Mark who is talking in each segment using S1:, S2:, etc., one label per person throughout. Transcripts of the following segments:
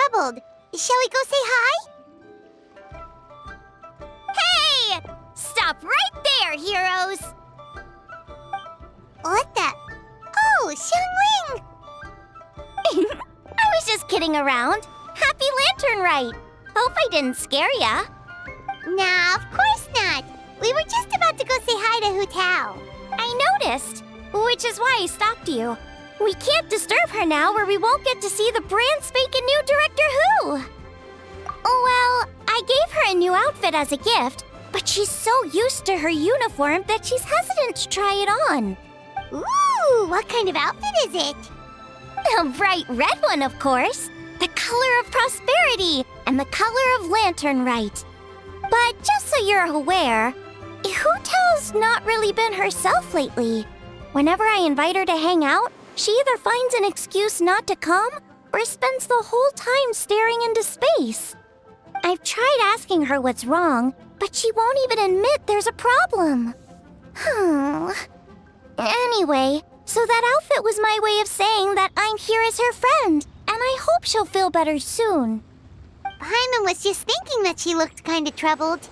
S1: troubled. Shall we go say hi? Hey! Stop right there, heroes! What the? Oh, Xiangling! I was just kidding around. Happy Lantern Rite! Hope I didn't scare ya. Nah, of course not. We were just about to go say hi to Hu Tao. I noticed, which is why I stopped you. We can't disturb her now or we won't get to see the brand spanking new Director Hu. Well, I gave her a new outfit as a gift, but she's so used to her uniform that she's hesitant to try it on. Ooh, what kind of outfit is it? A bright red one, of course. The color of prosperity and the color of Lantern Rite. But just so you're aware, Hu Tao's not really been herself lately. Whenever I invite her to hang out, she either finds an excuse not to come or spends the whole time staring into space. I've tried asking her what's wrong, but she won't even admit there's a problem. Anyway, so that outfit was my way of saying that I'm here as her friend, and I hope she'll feel better soon. Paimon was just thinking that she looked kind of troubled.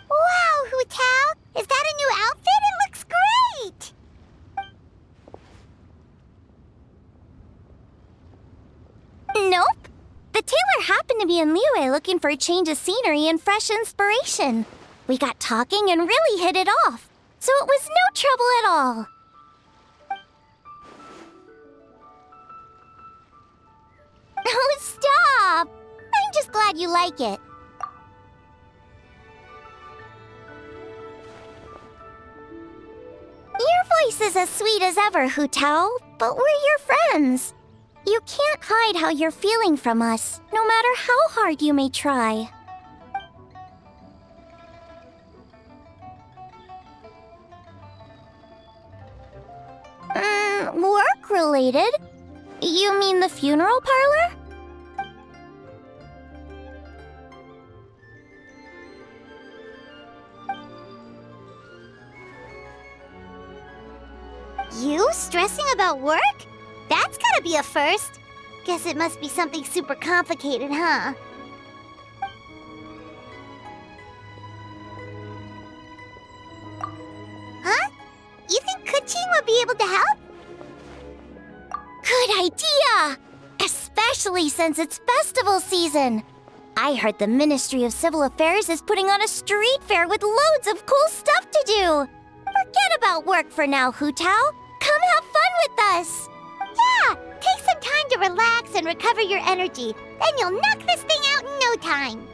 S1: Wow, Hu Tao! Is that a new outfit? It looks great! Nope. The tailor happened to be in Liyue looking for a change of scenery and fresh inspiration. We got talking and really hit it off, so it was no trouble at all. Oh, stop! I'm just glad you like it. Your voice is as sweet as ever, Hu Tao, but we're your friends. You can't hide how you're feeling from us, no matter how hard you may try. Work-related? You mean the funeral parlor? You stressing about work? That's gotta be a first. Guess it must be something super complicated, huh? Huh? You think Keqing would be able to help? Good idea! Especially since it's festival season. I heard the Ministry of Civil Affairs is putting on a street fair with loads of cool stuff to do. Forget about work for now, Hu Tao. Come have fun with us. Yeah, take some time to relax and recover your energy. Then you'll knock this thing out in no time.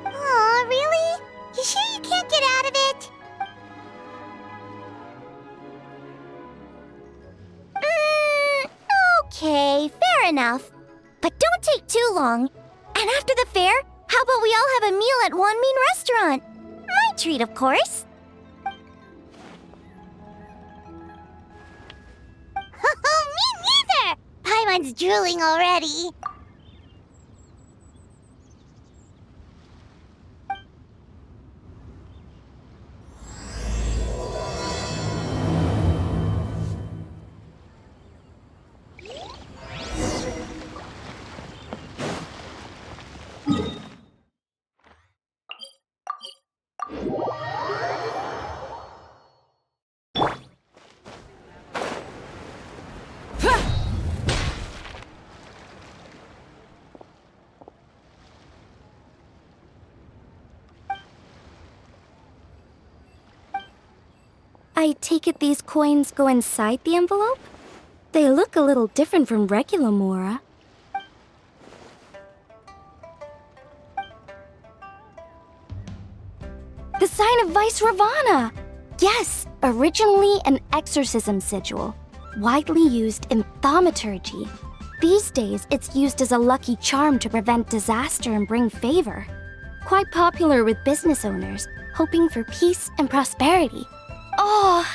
S1: Aw, really? You sure you can't get out of it? Okay, fair enough. But don't take too long. And after the fair, how about we all have a meal at Wanmin Restaurant? My treat, of course. Me neither! Paimon's drooling already.
S2: I take it these coins go inside the envelope? They look a little different from regular Mora. The sign of Vice Ravana! Yes, originally an exorcism sigil, widely used in thaumaturgy. These days, it's used as a lucky charm to prevent disaster and bring favor. quite popular with business owners, hoping for peace and prosperity. Oh,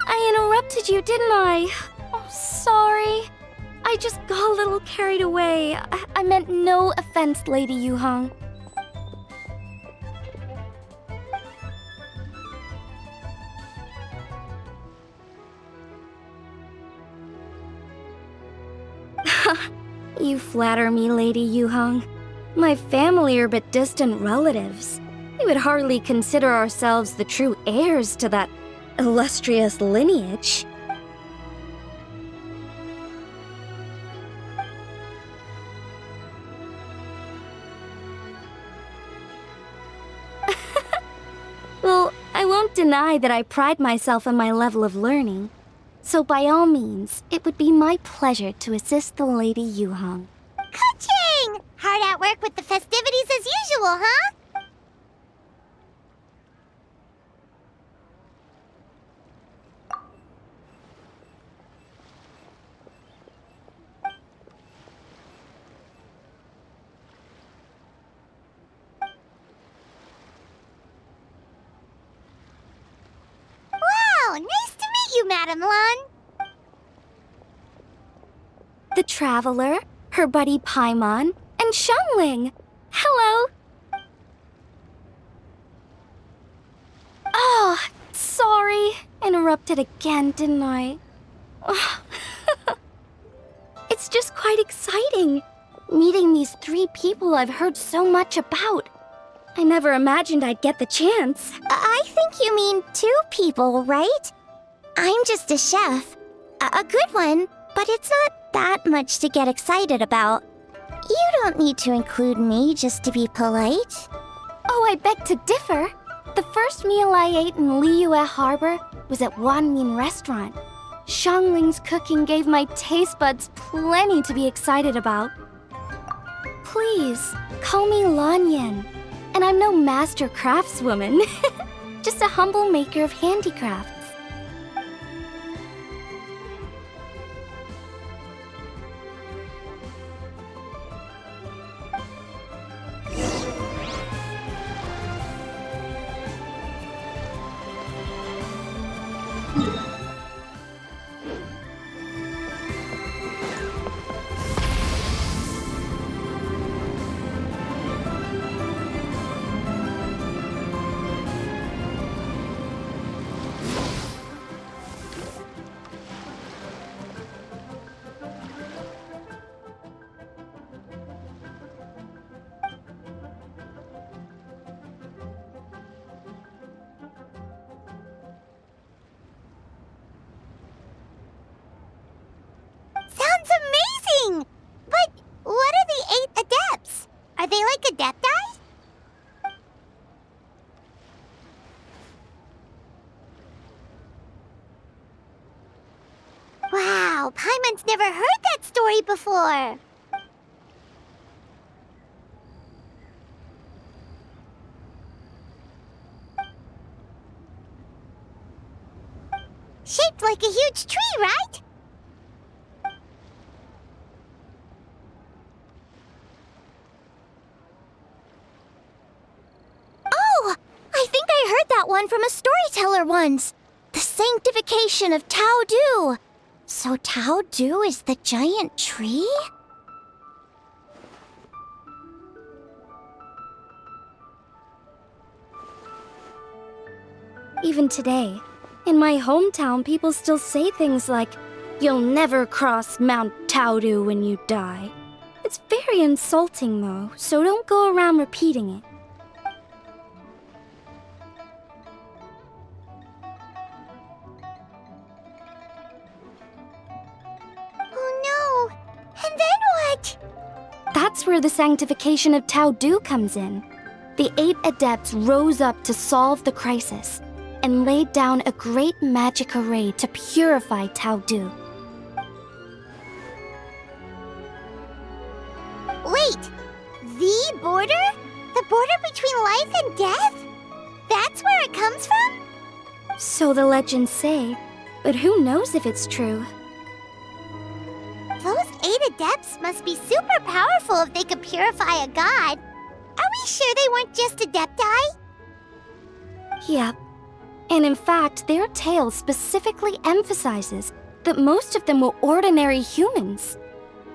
S2: I interrupted you, didn't I? Oh, sorry. I just got a little carried away. I meant no offense, Lady Yuhang. You flatter me, Lady Yuhang. My family are but distant relatives. We would hardly consider ourselves the true heirs to that illustrious lineage. Well, I won't deny that I pride myself on my level of learning. So by all means, it would be my pleasure to assist the Lady Yuhang.
S1: Keqing! Hard at work with the festivities as usual, huh? Wow, nice to meet you, Madam Lan.
S2: The Traveler, her buddy Paimon, and Xiangling. Hello. Oh, sorry. Interrupted again, didn't I? It's just quite exciting. Meeting these 3 people I've heard so much about. I never imagined I'd get the chance.
S1: I think you mean 2 people, right? I'm just a chef. A good one, but it's not that much to get excited about. You don't need to include me just to be polite.
S2: Oh, I beg to differ. The first meal I ate in Liyue Harbor was at Wanmin Restaurant. Xiangling's cooking gave my taste buds plenty to be excited about. Please, call me Lanyan. And I'm no master craftswoman. Just a humble maker of handicrafts.
S1: Sounds amazing! But what are the 8 adepts? Are they like adepti? Wow, Paimon's never heard that story before. Shaped like a huge tree, right? Oh, I think I heard that one from a storyteller once. The sanctification of Tao Du. So Tao Du is the giant tree?
S2: Even today, in my hometown, people still say things like, "You'll never cross Mount Taodu when you die." It's very insulting, though, so don't go around repeating it.
S1: Oh no! And then what?
S2: That's where the sanctification of Tao Du comes in. The 8 adepts rose up to solve the crisis and laid down a great magic array to purify Tao Du.
S1: Wait! The border? The border between life and death? That's where it comes from?
S2: So the legends say, but who knows if it's true?
S1: Those 8 adepts must be super powerful if they could purify a god. Are we sure they weren't just Adepti?
S2: Yep. And in fact, their tale specifically emphasizes that most of them were ordinary humans.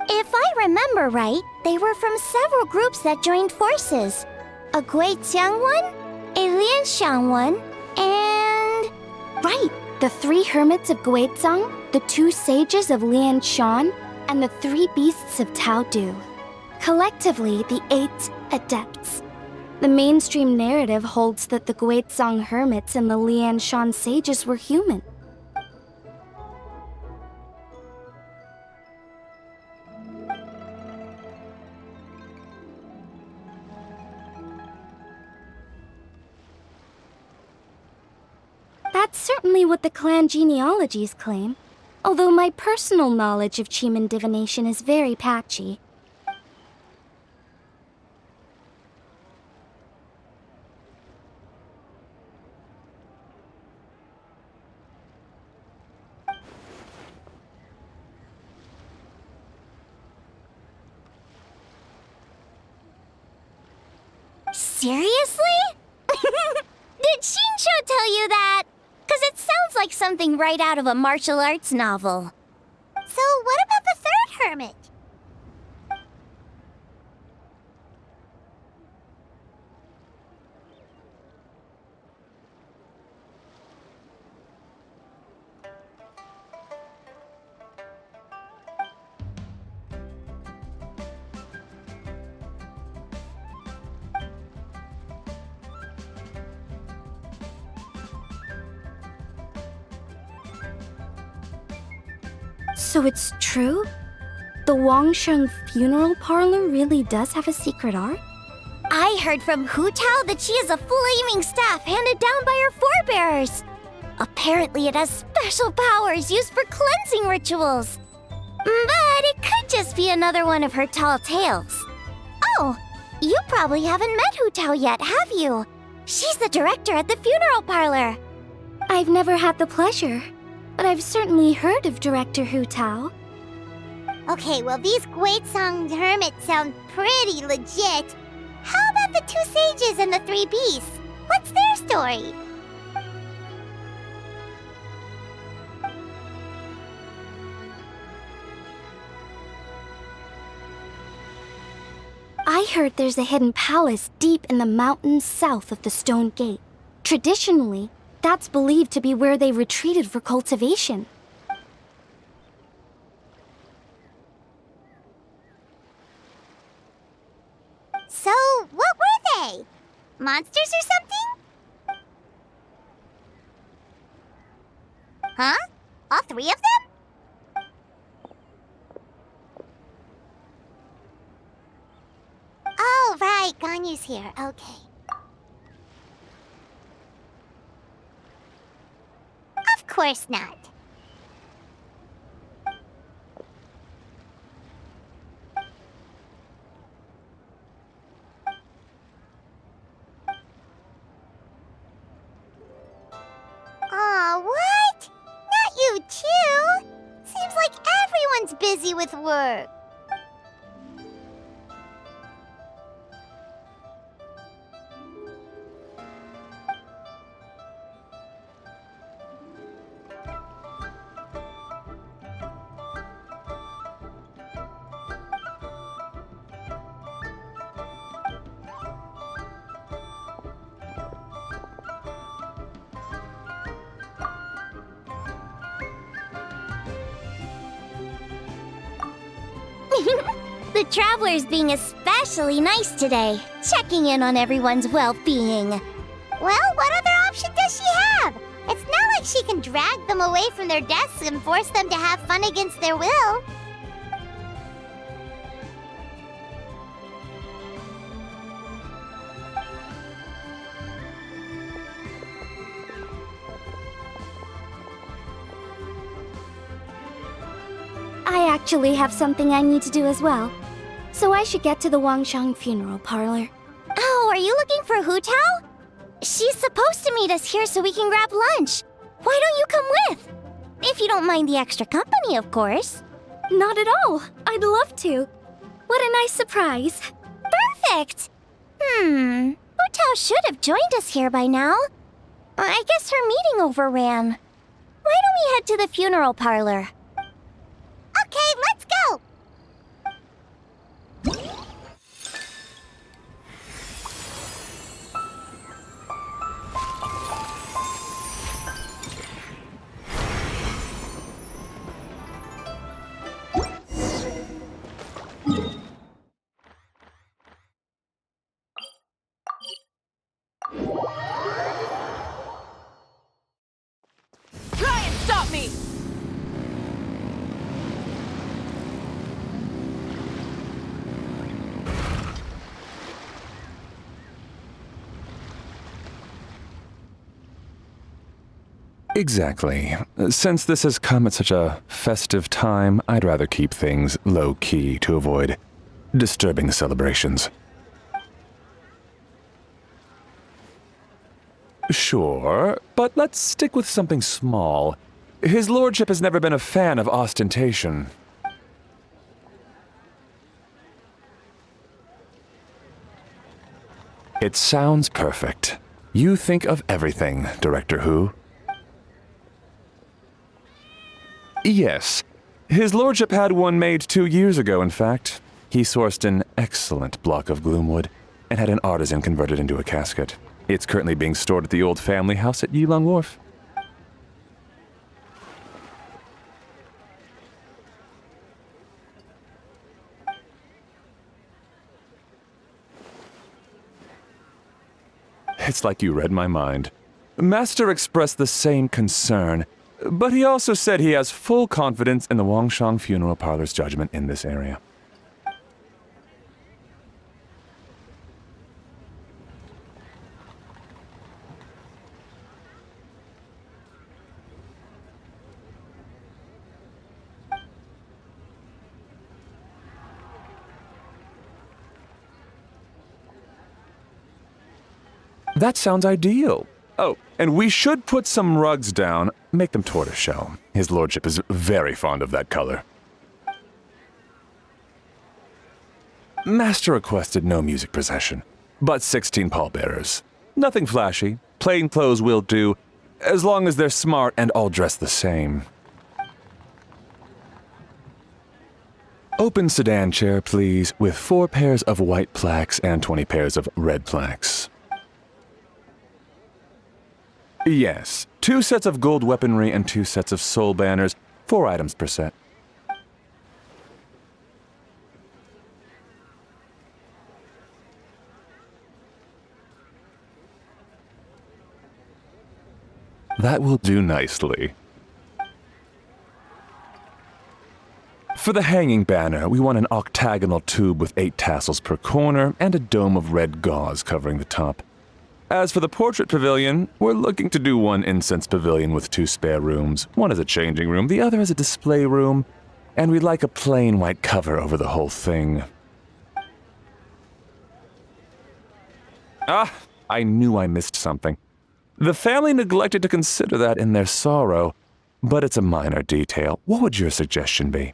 S1: If I remember right, they were from several groups that joined forces. A Guixiang one, a Lianxiang one, and...
S2: Right, the 3 hermits of Guizhang, the 2 sages of Lianshan, and the 3 beasts of Taodu. Collectively, the 8 Adepts. The mainstream narrative holds that the Guizhang hermits and the Lianshan sages were human. That's certainly what the clan genealogies claim, although my personal knowledge of Qi divination is very patchy.
S1: Seriously? Did Xingqiu tell you that? Because it sounds like something right out of a martial arts novel. So what about the 3rd hermit?
S2: So it's true? The Wangsheng Funeral Parlor really does have a secret art?
S1: I heard from Hu Tao that she has a flaming staff handed down by her forebears. Apparently it has special powers used for cleansing rituals. But it could just be another one of her tall tales. Oh, you probably haven't met Hu Tao yet, have you? She's the director at the funeral parlor.
S2: I've never had the pleasure, but I've certainly heard of Director Hu Tao.
S1: Okay, well these Guizhang hermits sound pretty legit. How about the 2 sages and the 3 beasts? What's their story?
S2: I heard there's a hidden palace deep in the mountains south of the Stone Gate. Traditionally, that's believed to be where they retreated for cultivation.
S1: So, what were they? Monsters or something? Huh? All 3 of them? Oh, right, Ganyu's here. Okay. Of course not. Aw, what? Not you too? Seems like everyone's busy with work. The Traveler's being especially nice today, checking in on everyone's well-being. Well, what other option does she have? It's not like she can drag them away from their desks and force them to have fun against their will.
S2: I actually have something I need to do as well, so I should get to the Wangsheng Funeral Parlor.
S1: Oh, are you looking for Hu Tao? She's supposed to meet us here so we can grab lunch. Why don't you come with? If you don't mind the extra company, of course.
S2: Not at all. I'd love to. What a nice surprise.
S1: Perfect! Hu Tao should have joined us here by now. I guess her meeting overran. Why don't we head to the funeral parlor? Okay, let's go!
S3: Try and stop me!
S4: Exactly. Since this has come at such a festive time, I'd rather keep things low-key to avoid disturbing the celebrations. Sure, but let's stick with something small. His lordship has never been a fan of ostentation. It sounds perfect. You think of everything, Director Hu. Yes. His lordship had one made 2 years ago, in fact. He sourced an excellent block of gloomwood and had an artisan convert it into a casket. It's currently being stored at the old family house at Yilong Wharf. It's like you read my mind. Master expressed the same concern, but he also said he has full confidence in the Wangsheng Funeral Parlor's judgment in this area. That sounds ideal. Oh, and we should put some rugs down, make them tortoiseshell. His lordship is very fond of that color. Master requested no music procession, but 16 pallbearers. Nothing flashy, plain clothes will do, as long as they're smart and all dressed the same. Open sedan chair, please, with 4 pairs of white plaques and 20 pairs of red plaques. Yes, 2 sets of gold weaponry and 2 sets of soul banners, 4 items per set. That will do nicely. For the hanging banner, we want an octagonal tube with 8 tassels per corner and a dome of red gauze covering the top. As for the portrait pavilion, we're looking to do one incense pavilion with 2 spare rooms. One is a changing room, the other is a display room, and we'd like a plain white cover over the whole thing. Ah, I knew I missed something. The family neglected to consider that in their sorrow, but it's a minor detail. What would your suggestion be?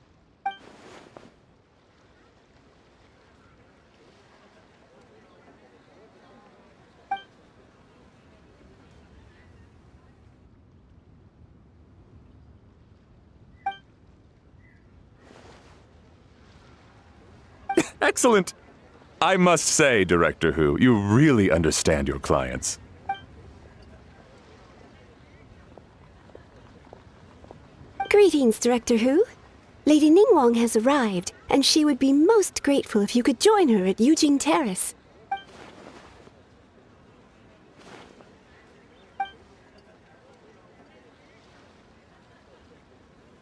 S4: Excellent! I must say, Director Hu, you really understand your clients.
S5: Greetings, Director Hu. Lady Ningguang has arrived, and she would be most grateful if you could join her at Yujing Terrace.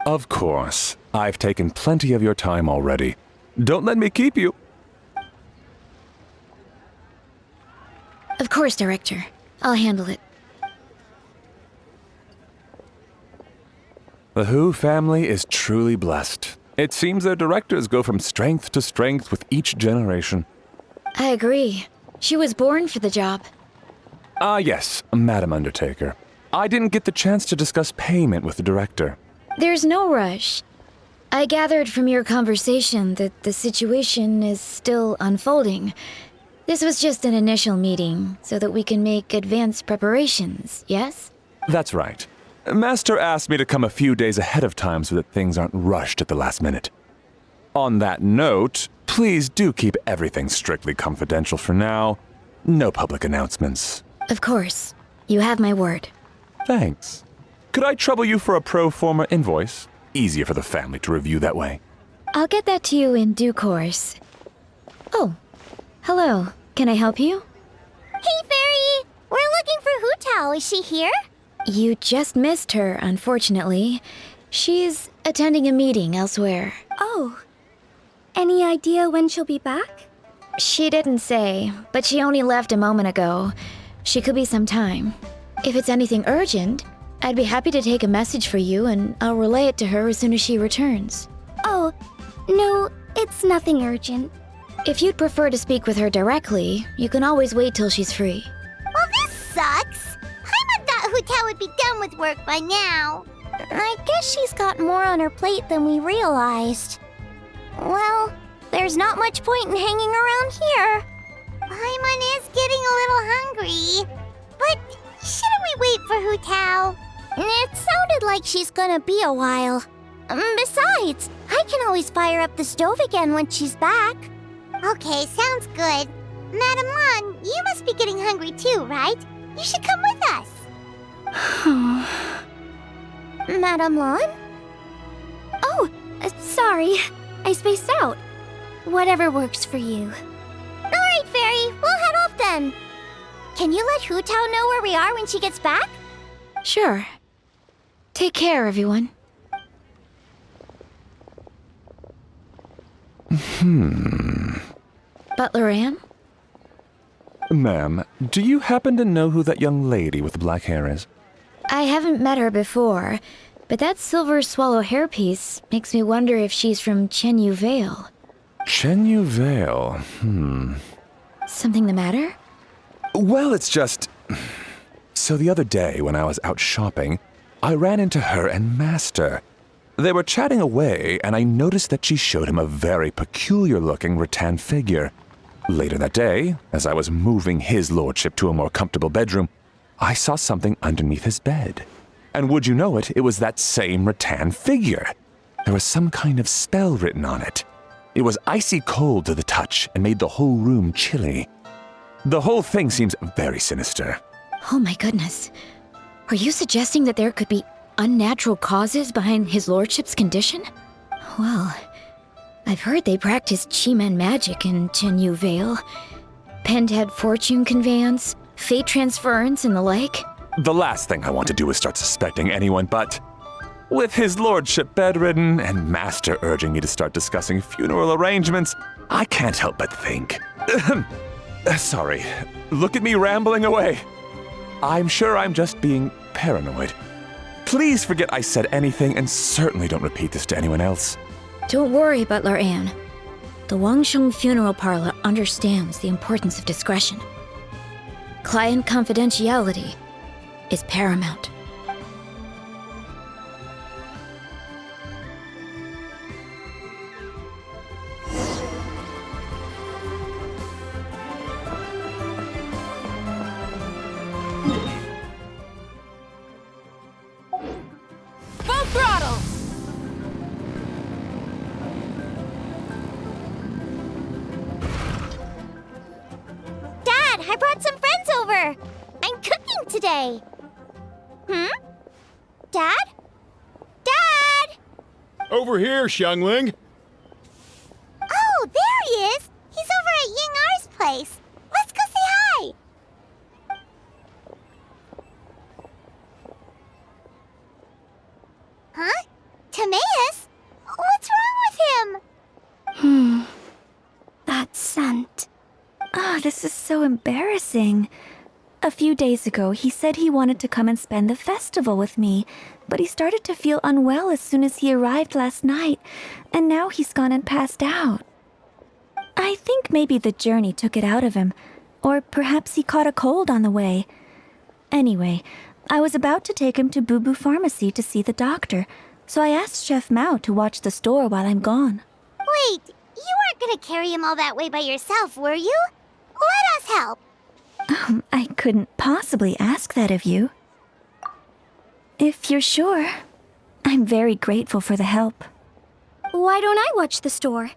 S4: Of course. I've taken plenty of your time already. Don't let me keep you.
S2: Of course, Director. I'll handle it.
S4: The Hu family is truly blessed. It seems their directors go from strength to strength with each generation.
S2: I agree. She was born for the job.
S4: Ah, yes, Madam Undertaker. I didn't get the chance to discuss payment with the director.
S2: There's no rush. I gathered from your conversation that the situation is still unfolding. This was just an initial meeting, so that we can make advanced preparations, yes?
S4: That's right. Master asked me to come a few days ahead of time so that things aren't rushed at the last minute. On that note, please do keep everything strictly confidential for now. No public announcements.
S2: Of course. You have my word.
S4: Thanks. Could I trouble you for a pro forma invoice? Easier for the family to review that way.
S2: I'll get that to you in due course. Oh, hello. Can I help you?
S1: Hey, Fairy! We're looking for Hu Tao. Is she here?
S2: You just missed her, unfortunately. She's attending a meeting elsewhere.
S6: Oh. Any idea when she'll be back?
S2: She didn't say, but she only left a moment ago. She could be some time. If it's anything urgent, I'd be happy to take a message for you and I'll relay it to her as soon as she returns.
S6: Oh, no, it's nothing urgent.
S2: If you'd prefer to speak with her directly, you can always wait till she's free.
S1: Well, this sucks. Paimon thought Hu Tao would be done with work by now. I guess she's got more on her plate than we realized. Well, there's not much point in hanging around here. Paimon is getting a little hungry. But shouldn't we wait for Hu Tao? It sounded like she's gonna be a while. Besides, I can always fire up the stove again when she's back. Okay, sounds good. Madam Lan, you must be getting hungry too, right? You should come with us. Madam Lan?
S6: Oh, sorry. I spaced out. Whatever works for you.
S1: All right, Fairy, we'll head off then. Can you let Hu Tao know where we are when she gets back?
S2: Sure. Take care, everyone. Butler Ann?
S4: Ma'am, do you happen to know who that young lady with the black hair is?
S2: I haven't met her before, but that silver swallow hairpiece makes me wonder if she's from Chenyu Vale.
S4: Chenyu Vale,
S2: Something the matter?
S4: Well, it's just... So the other day, when I was out shopping, I ran into her and Master. They were chatting away, and I noticed that she showed him a very peculiar-looking rattan figure. Later that day, as I was moving his lordship to a more comfortable bedroom, I saw something underneath his bed. And would you know it, it was that same rattan figure. There was some kind of spell written on it. It was icy cold to the touch and made the whole room chilly. The whole thing seems very sinister.
S2: Oh my goodness. Are you suggesting that there could be unnatural causes behind his lordship's condition? Well, I've heard they practice Chi-Man magic in Chenyu Vale. Penthead fortune conveyance, fate transference, and the like.
S4: The last thing I want to do is start suspecting anyone, but... With his lordship bedridden and Master urging me to start discussing funeral arrangements, I can't help but think. Sorry, look at me rambling away. I'm sure I'm just being paranoid. Please forget I said anything and certainly don't repeat this to anyone else.
S2: Don't worry, Butler Ann. The Wangsheng Funeral Parlor understands the importance of discretion. Client confidentiality is paramount.
S3: Full throttle!
S1: Dad, I brought some friends over. I'm cooking today. Dad? Dad!
S7: Over here, Xiangling.
S1: Oh, there he is. He's over at Ying'er's place. Let's go say hi. Huh? Timaeus? What's wrong with him?
S6: That scent. Oh, this is so embarrassing. A few days ago, he said he wanted to come and spend the festival with me, but he started to feel unwell as soon as he arrived last night, and now he's gone and passed out. I think maybe the journey took it out of him, or perhaps he caught a cold on the way. Anyway, I was about to take him to Bubu Pharmacy to see the doctor, so I asked Chef Mao to watch the store while I'm gone.
S1: Wait, you weren't gonna carry him all that way by yourself, were you? Let us help.
S6: I couldn't possibly ask that of you. If you're sure, I'm very grateful for the help.
S2: Why don't I watch the store?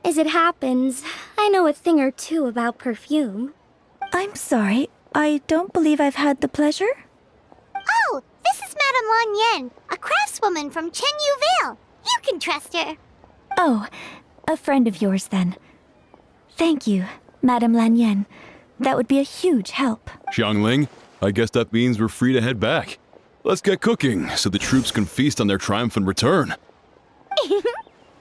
S2: As it happens, I know a thing or two about perfume.
S6: I'm sorry, I don't believe I've had the pleasure.
S1: Oh, this is Madame Lanyan, a craftswoman from Chenyu Vale. You can trust her.
S6: Oh, a friend of yours then. Thank you, Madame Lanyan. That would be a huge help.
S7: Xiangling, I guess that means we're free to head back. Let's get cooking so the troops can feast on their triumphant return.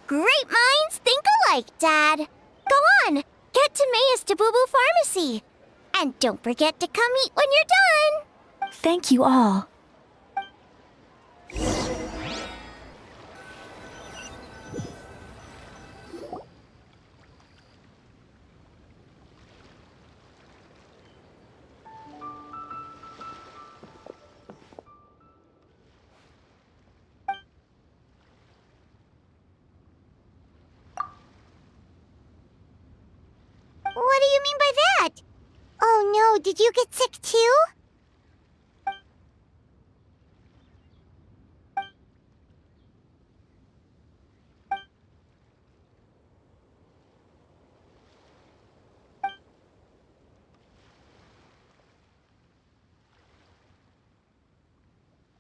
S1: Great minds think alike, Dad. Go on, get Timaeus to Bubu Pharmacy. And don't forget to come eat when you're done.
S6: Thank you all.
S1: What do you mean by that? Oh no, did you get sick too?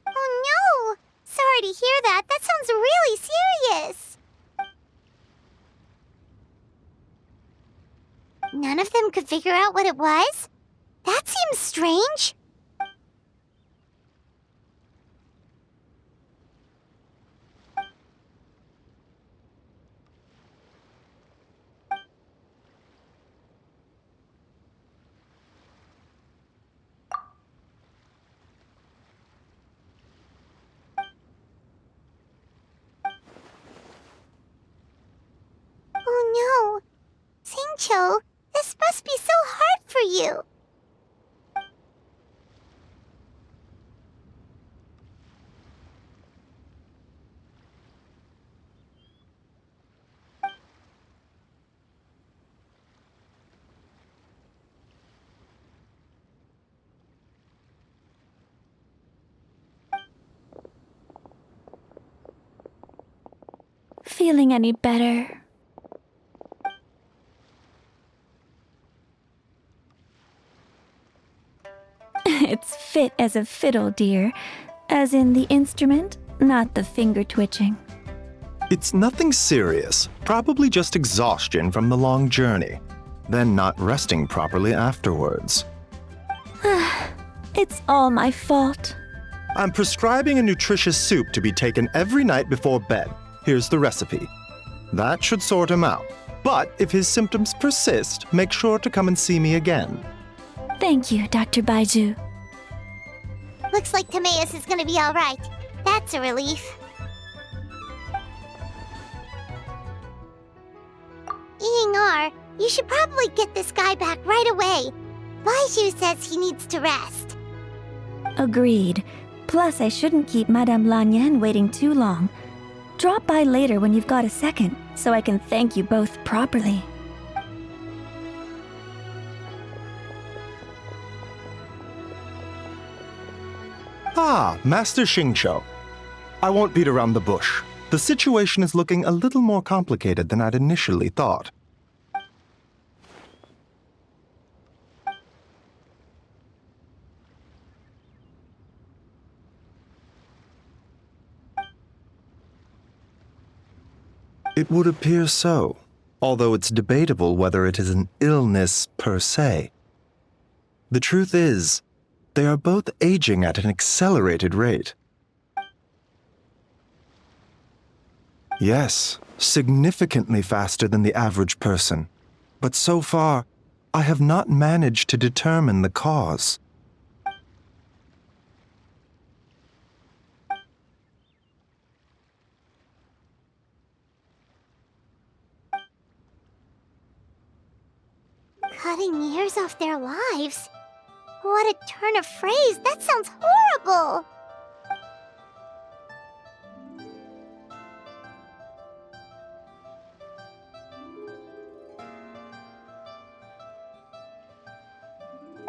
S1: Oh no! Sorry to hear that. That sounds really serious. None of them could figure out what it was? That seems strange. Oh no. Xingqiu, this must be so hard for you.
S6: Feeling any better? It's fit as a fiddle, dear. As in the instrument, not the finger twitching.
S8: It's nothing serious, probably just exhaustion from the long journey, then not resting properly afterwards.
S6: It's all my fault.
S8: I'm prescribing a nutritious soup to be taken every night before bed. Here's the recipe. That should sort him out. But if his symptoms persist, make sure to come and see me again.
S6: Thank you, Dr. Baizhou.
S1: Looks like Timaeus is gonna be alright. That's a relief. Ying'er, you should probably get this guy back right away. Baizhou says he needs to rest.
S6: Agreed. Plus, I shouldn't keep Madame Lanyan waiting too long. Drop by later when you've got a second, so I can thank you both properly.
S8: Ah, Master Xingqiu. I won't beat around the bush. The situation is looking a little more complicated than I'd initially thought. It would appear so, although it's debatable whether it is an illness per se. The truth is, they are both aging at an accelerated rate. Yes, significantly faster than the average person. But so far, I have not managed to determine the cause.
S1: Cutting years off their lives? What a turn of phrase! That sounds horrible!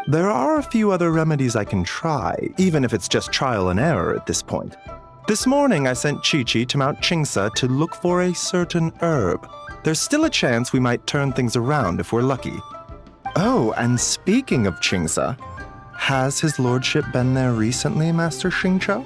S8: There are a few other remedies I can try, even if it's just trial and error at this point. This morning I sent Chi-Chi to Mount Qingsa to look for a certain herb. There's still a chance we might turn things around if we're lucky. Oh, and speaking of Qingsa, has his lordship been there recently, Master Xingqiu?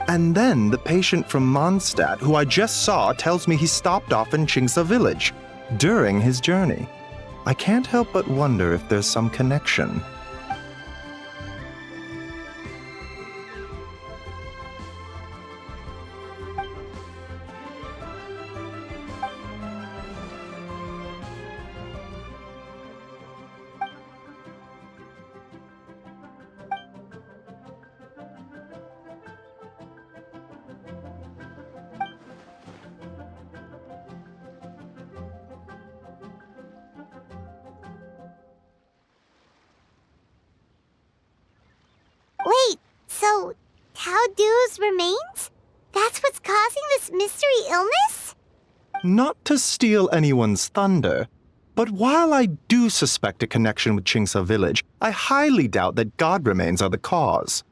S8: And then the patient from Mondstadt, who I just saw, tells me he stopped off in Qingsa village during his journey. I can't help but wonder if there's some connection.
S1: Wait, so Tao Du's remains? That's what's causing this mystery illness?
S8: Not to steal anyone's thunder, but while I do suspect a connection with Qingsa village, I highly doubt that god remains are the cause.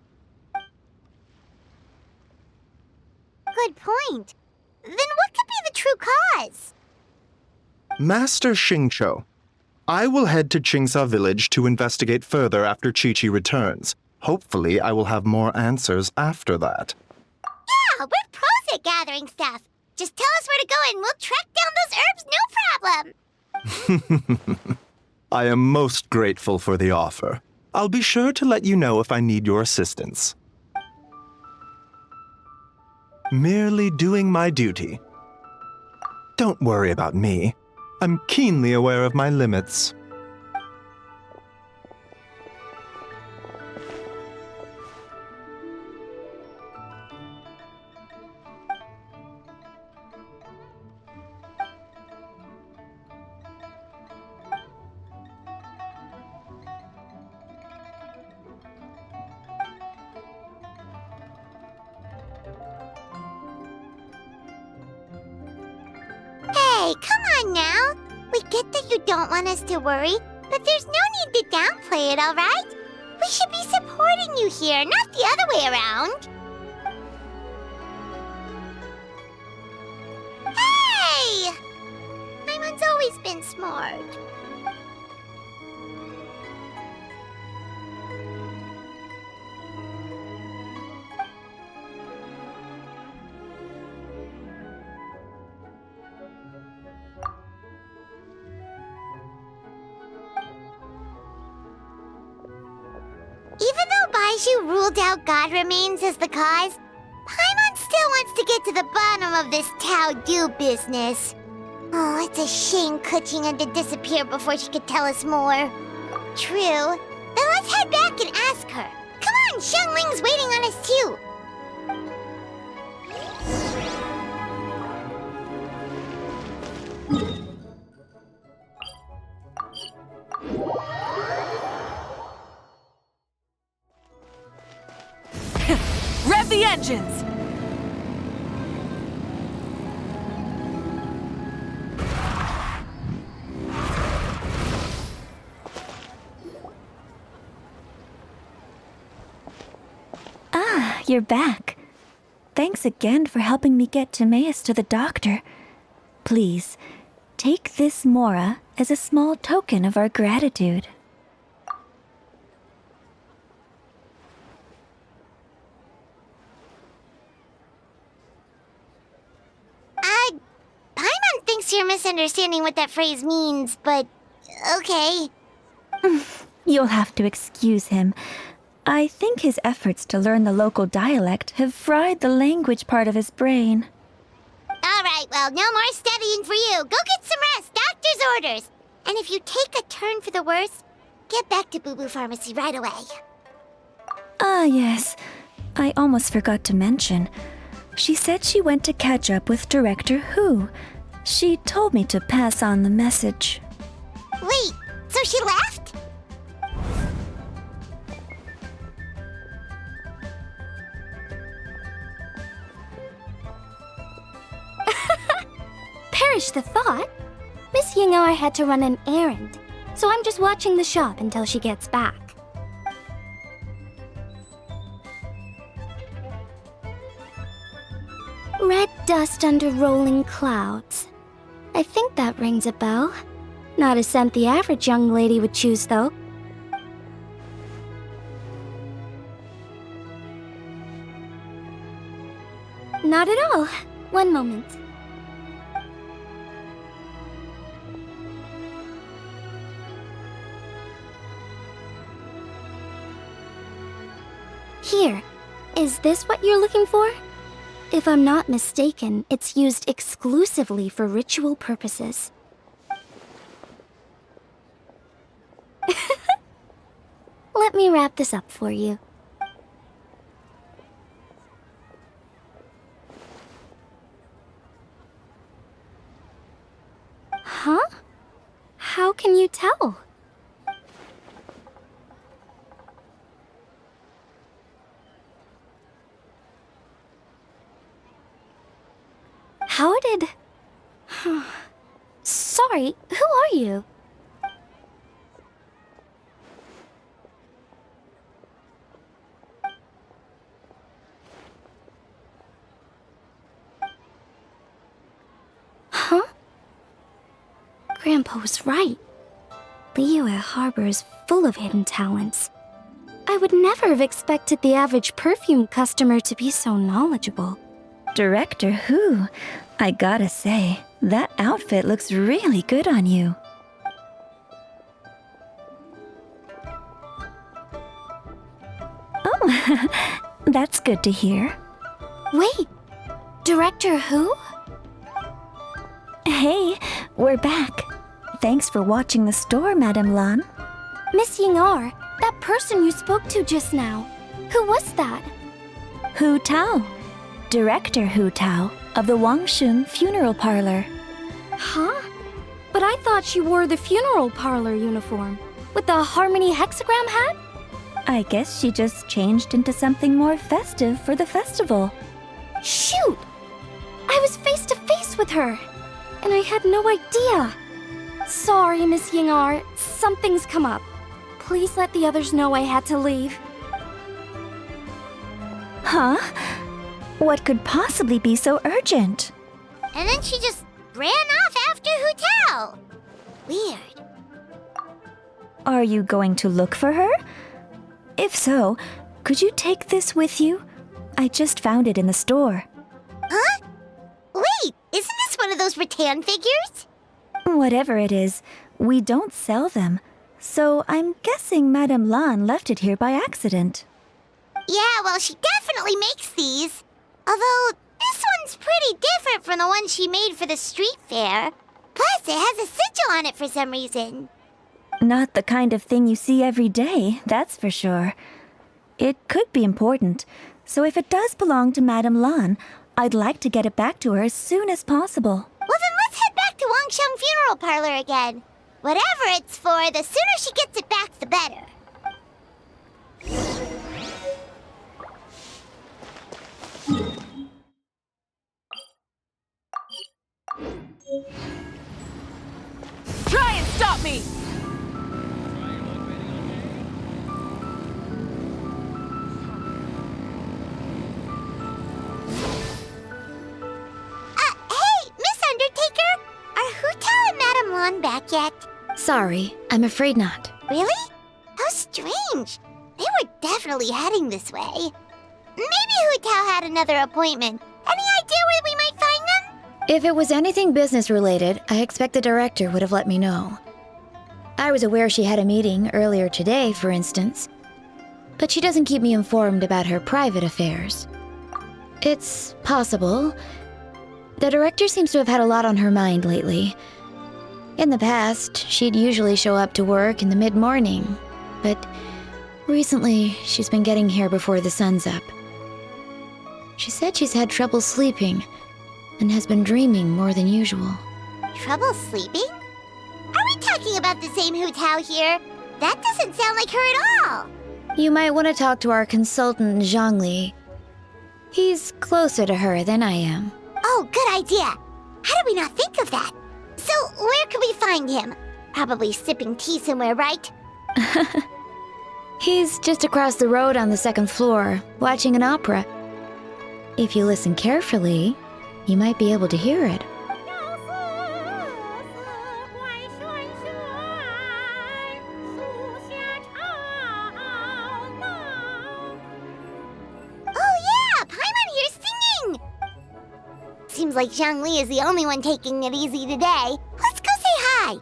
S1: Good point. Then what could be the true cause?
S8: Master Xingqiu, I will head to Qingsa village to investigate further after Chi-Chi returns. Hopefully, I will have more answers after that.
S1: Yeah, we're pros at gathering stuff. Just tell us where to go and we'll track down those herbs, no problem.
S8: I am most grateful for the offer. I'll be sure to let you know if I need your assistance. Merely doing my duty. Don't worry about me. I'm keenly aware of my limits.
S1: Hey, come on now. We get that you don't want us to worry, but there's no need to downplay it, all right? We should be supporting you here, not the other way around. Hey! Paimon's always been smart. Even though Baizhou ruled out God remains as the cause, Paimon still wants to get to the bottom of this Tao Du business. Oh, it's a shame Keqing had to disappear before she could tell us more. True. Then let's head back and ask her. Come on, Xiangling's waiting on us too.
S3: Rev the engines!
S6: Ah, you're back. Thanks again for helping me get Timaeus to the doctor. Please, take this Mora as a small token of our gratitude.
S1: Paimon thinks you're misunderstanding what that phrase means, but okay.
S6: You'll have to excuse him. I think his efforts to learn the local dialect have fried the language part of his brain.
S1: All right, well, no more studying for you. Go get some rest, doctor's orders. And if you take a turn for the worse, get back to Bubu Pharmacy right away.
S6: Ah, yes. I almost forgot to mention. She said she went to catch up with Director Hu. She told me to pass on the message.
S1: Wait, so she left?
S2: Perish the thought. Miss Ying'er had to run an errand, so I'm just watching the shop until she gets back. Red dust under rolling clouds. I think that rings a bell. Not a scent the average young lady would choose, though. Not at all. One moment. Here. Is this what you're looking for? If I'm not mistaken, it's used exclusively for ritual purposes. Let me wrap this up for you. Huh? How can you tell? How did... Sorry, who are you? Huh? Grandpa was right. Liyue Harbor is full of hidden talents. I would never have expected the average perfume customer to be so knowledgeable.
S6: Director Hu, I gotta say, that outfit looks really good on you. Oh, that's good to hear.
S2: Wait, Director Hu?
S6: Hey, we're back. Thanks for watching the store, Madame Lan.
S2: Miss Ying'er, that person you spoke to just now. Who was that?
S6: Hu Tao. Director Hu Tao of the Wangsheng Funeral Parlor.
S2: Huh? But I thought she wore the funeral parlor uniform with the Harmony hexagram hat?
S6: I guess she just changed into something more festive for the festival.
S2: Shoot! I was face to face with her, and I had no idea. Sorry, Miss Ying'er, something's come up. Please let the others know I had to leave.
S6: Huh? What could possibly be so urgent?
S1: And then she just ran off after Hu Tao. Weird.
S6: Are you going to look for her? If so, could you take this with you? I just found it in the store.
S1: Huh? Wait, isn't this one of those rattan figures?
S6: Whatever it is, we don't sell them. So I'm guessing Madame Lan left it here by accident.
S1: Yeah, well, she definitely makes these. Although, this one's pretty different from the one she made for the street fair. Plus, it has a sigil on it for some reason.
S6: Not the kind of thing you see every day, that's for sure. It could be important, so if it does belong to Madame Lan, I'd like to get it back to her as soon as possible.
S1: Well, then let's head back to Wangsheng Funeral Parlor again. Whatever it's for, the sooner she gets it back, the better.
S3: Try and stop me!
S1: Hey, Miss Undertaker! Are Hu Tao and Madame Lan back yet?
S2: Sorry, I'm afraid not.
S1: Really? How strange. They were definitely heading this way. Maybe Hu Tao had another appointment. Any idea where we might find them?
S9: If it was anything business-related, I expect the director would have let me know. I was aware she had a meeting earlier today, for instance. But she doesn't keep me informed about her private affairs. It's possible. The director seems to have had a lot on her mind lately. In the past, she'd usually show up to work in the mid-morning. But recently, she's been getting here before the sun's up. She said she's had trouble sleeping and has been dreaming more than usual.
S1: Trouble sleeping? Are we talking about the same Hu Tao here? That doesn't sound like her at all.
S9: You might want to talk to our consultant, Zhongli. He's closer to her than I am.
S1: Oh, good idea. How did we not think of that? So, where could we find him? Probably sipping tea somewhere, right?
S9: He's just across the road on the second floor, watching an opera. If you listen carefully, you might be able to hear it.
S1: Oh yeah, Paimon here's singing! Seems like Zhongli is the only one taking it easy today. Let's go say hi!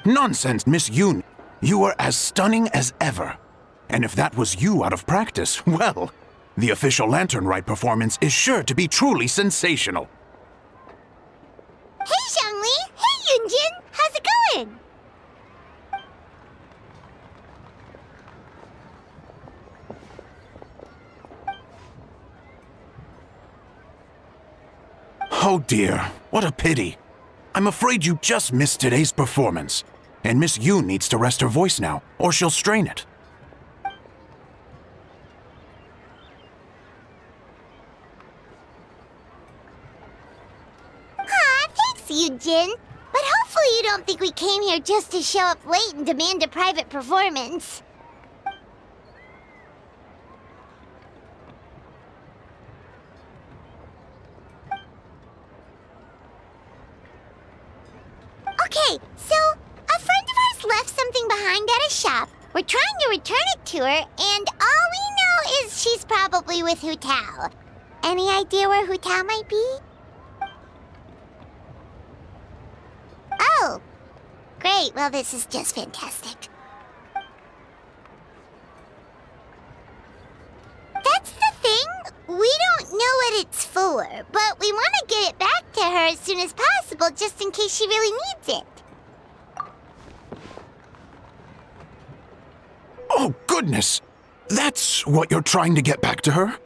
S10: Nonsense, Miss Yun. You are as stunning as ever. And if that was you out of practice, well, the official Lantern Rite performance is sure to be truly sensational.
S1: Hey, Xiangling! Hey, Yun Jin! How's it going?
S10: Oh dear, what a pity. I'm afraid you just missed today's performance. And Miss Yun needs to rest her voice now, or she'll strain it.
S1: Thanks, Yun Jin. But hopefully you don't think we came here just to show up late and demand a private performance. Okay, so a friend of ours left something behind at a shop. We're trying to return it to her, and all we know is she's probably with Hu Tao. Any idea where Hu Tao might be? Oh, great. Well, this is just fantastic. That's the thing. We don't know what it's for, but we want to get it back to her as soon as possible just in case she really needs it.
S10: Oh, goodness! That's what you're trying to get back to her?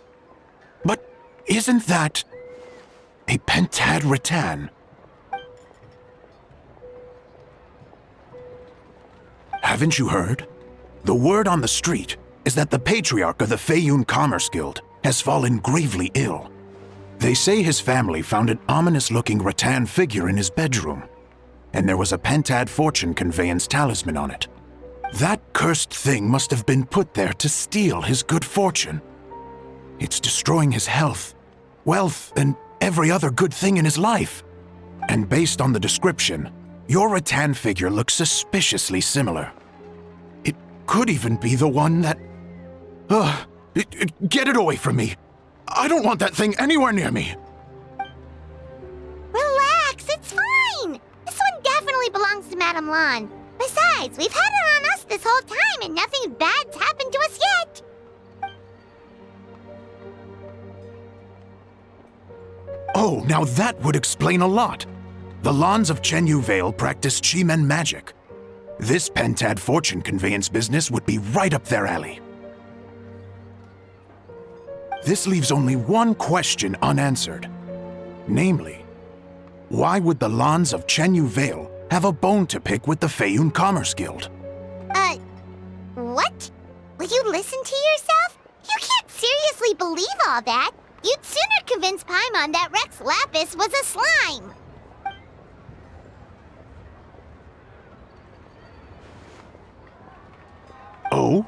S10: But isn't that a pentad rattan? Haven't you heard? The word on the street is that the patriarch of the Feiyun Commerce Guild has fallen gravely ill. They say his family found an ominous-looking rattan figure in his bedroom, and there was a pentad fortune conveyance talisman on it. That cursed thing must have been put there to steal his good fortune. It's destroying his health, wealth, and every other good thing in his life. And based on the description, your rattan figure looks suspiciously similar. It could even be the one that... Get it away from me! I don't want that thing anywhere near me!
S1: Relax, it's fine! This one definitely belongs to Madame Lan. Besides, we've had it on us this whole time and nothing bad's happened to us yet!
S10: Oh, now that would explain a lot. The Lans of Chenyu Vale practice Chi-Men magic. This pentad fortune conveyance business would be right up their alley. This leaves only one question unanswered. Namely, why would the Lans of Chenyu Vale have a bone to pick with the Feiyun Commerce Guild?
S1: What? Will you listen to yourself? You can't seriously believe all that. You'd sooner convince Paimon that Rex Lapis was a slime.
S10: Oh?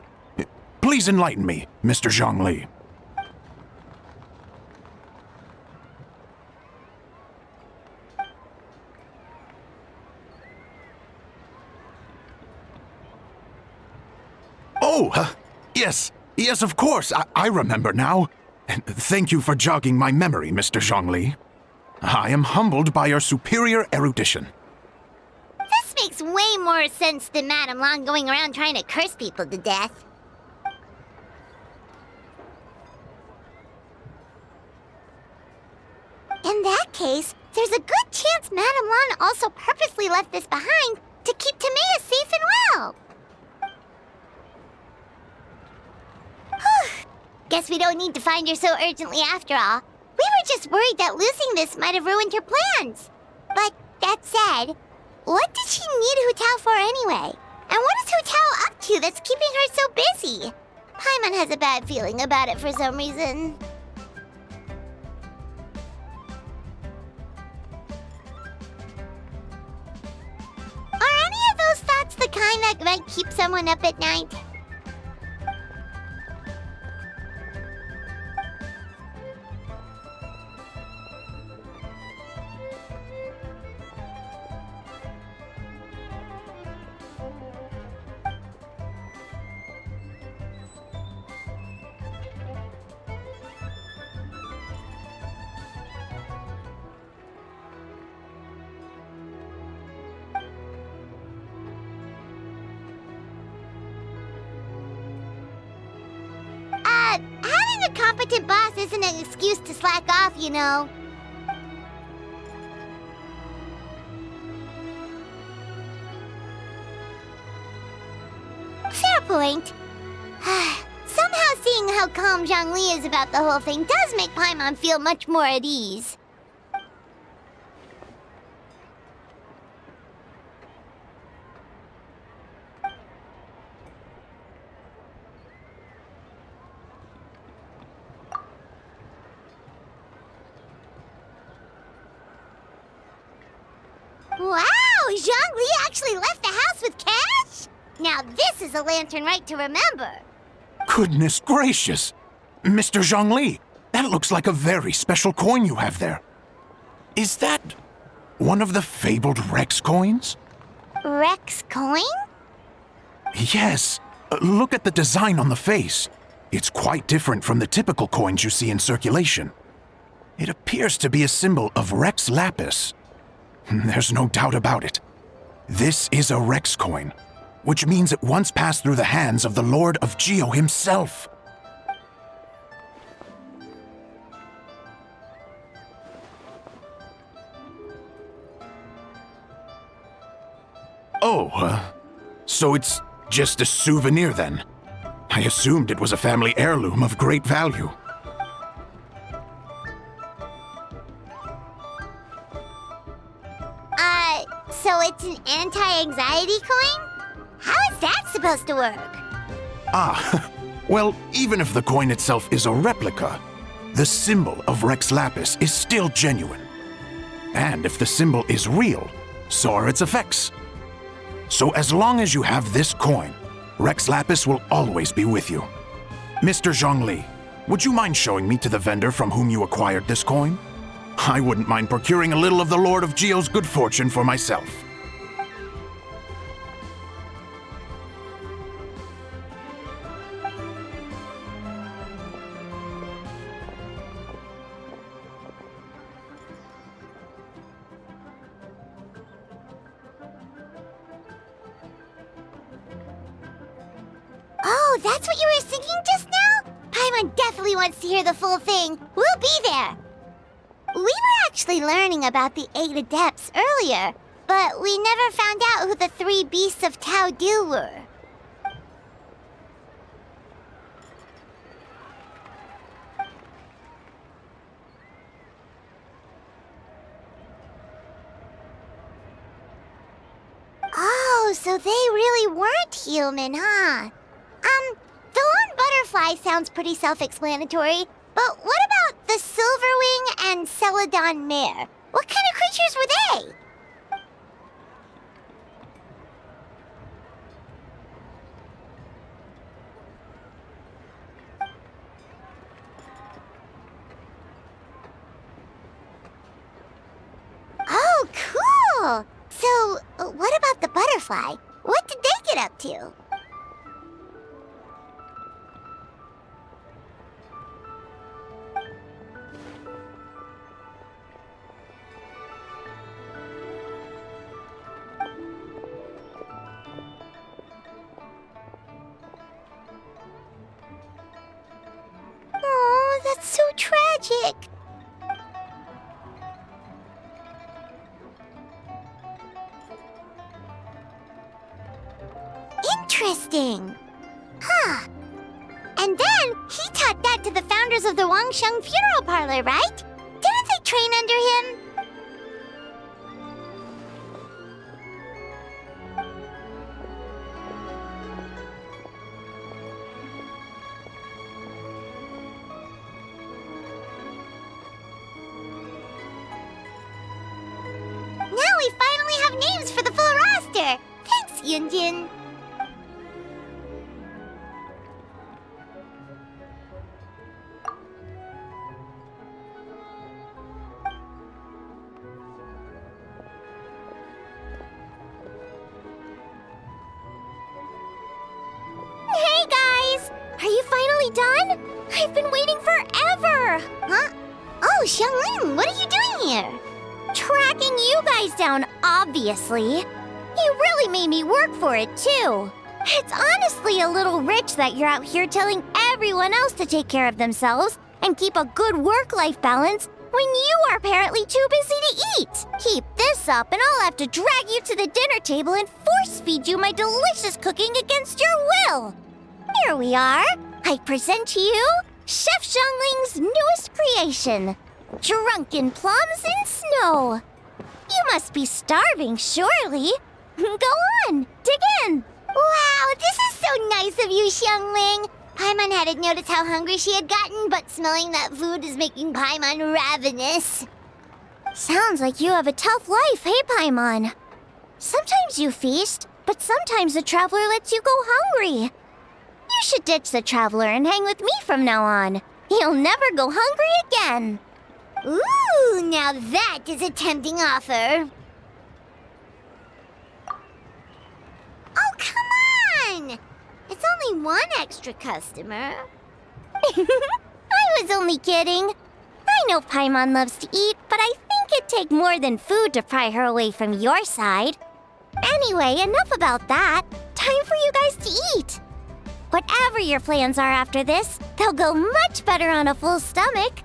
S10: Please enlighten me, Mr. Zhongli. Oh, yes, of course. I remember now. Thank you for jogging my memory, Mr. Zhongli. I am humbled by your superior erudition.
S1: This makes way more sense than Madame Long going around trying to curse people to death. In that case, there's a good chance Madame Long also purposely left this behind to keep Timaeus safe and well. Whew. Guess we don't need to find her so urgently after all. We were just worried that losing this might have ruined her plans. But that said, what did she need Hu Tao for anyway? And what is Hu Tao up to that's keeping her so busy? Paimon has a bad feeling about it for some reason. Are any of those thoughts the kind that might keep someone up at night? Having a competent boss isn't an excuse to slack off, you know. Fair point. Somehow seeing how calm Zhongli is about the whole thing does make Paimon feel much more at ease. Wow! Zhongli actually left the house with cash? Now this is a Lantern Rite to remember.
S10: Goodness gracious! Mr. Zhongli, that looks like a very special coin you have there. Is that one of the fabled Rex coins?
S1: Rex coin?
S10: Yes. Look at the design on the face. It's quite different from the typical coins you see in circulation. It appears to be a symbol of Rex Lapis. There's no doubt about it. This is a Rex coin, which means it once passed through the hands of the Lord of Geo himself. Oh, so it's just a souvenir then? I assumed it was a family heirloom of great value.
S1: So it's an anti-anxiety coin? How is that supposed to work?
S10: Ah, well, even if the coin itself is a replica, the symbol of Rex Lapis is still genuine. And if the symbol is real, so are its effects. So as long as you have this coin, Rex Lapis will always be with you. Mr. Zhongli, would you mind showing me to the vendor from whom you acquired this coin? I wouldn't mind procuring a little of the Lord of Geo's good fortune for myself.
S1: Oh, that's what you were singing just now? Paimon definitely wants to hear the full thing. We'll be there. We were actually learning about the 8 Adepts earlier, but we never found out who the 3 Beasts of Tao Du were. Oh, so they really weren't human, huh? The Lone Butterfly sounds pretty self-explanatory, but what about the Silverwing and Celadon Mare? What kind of creatures were they? Oh, cool! So, what about the butterfly? What did they get up to? so tragic. Interesting. Huh. And then he taught that to the founders of the Wangsheng Funeral Parlor, right? Didn't they train under him? Now we finally have names for the full roster. Thanks, Yun Jin. Hey guys! Are you finally done? I've been waiting forever! Huh? Oh, Xiangling, what are you doing here? Tracking you guys down, obviously. You really made me work for it, too. It's honestly a little rich that you're out here telling everyone else to take care of themselves and keep a good work-life balance when you are apparently too busy to eat. Keep this up and I'll have to drag you to the dinner table and force-feed you my delicious cooking against your will. Here we are. I present to you Chef Xiangling's newest creation, Drunken Plums in Snow. You must be starving, surely. Go on, dig in. Wow, this is so nice of you, Xiangling. Paimon hadn't noticed how hungry she had gotten, but smelling that food is making Paimon ravenous. Sounds like you have a tough life, hey, Paimon? Sometimes you feast, but sometimes the Traveler lets you go hungry. You should ditch the Traveler and hang with me from now on. You'll never go hungry again. Ooh, now that is a tempting offer. Oh, come on! It's only one extra customer. I was only kidding. I know Paimon loves to eat, but I think it'd take more than food to pry her away from your side. Anyway, enough about that. Time for you guys to eat. Whatever your plans are after this, they'll go much better on a full stomach.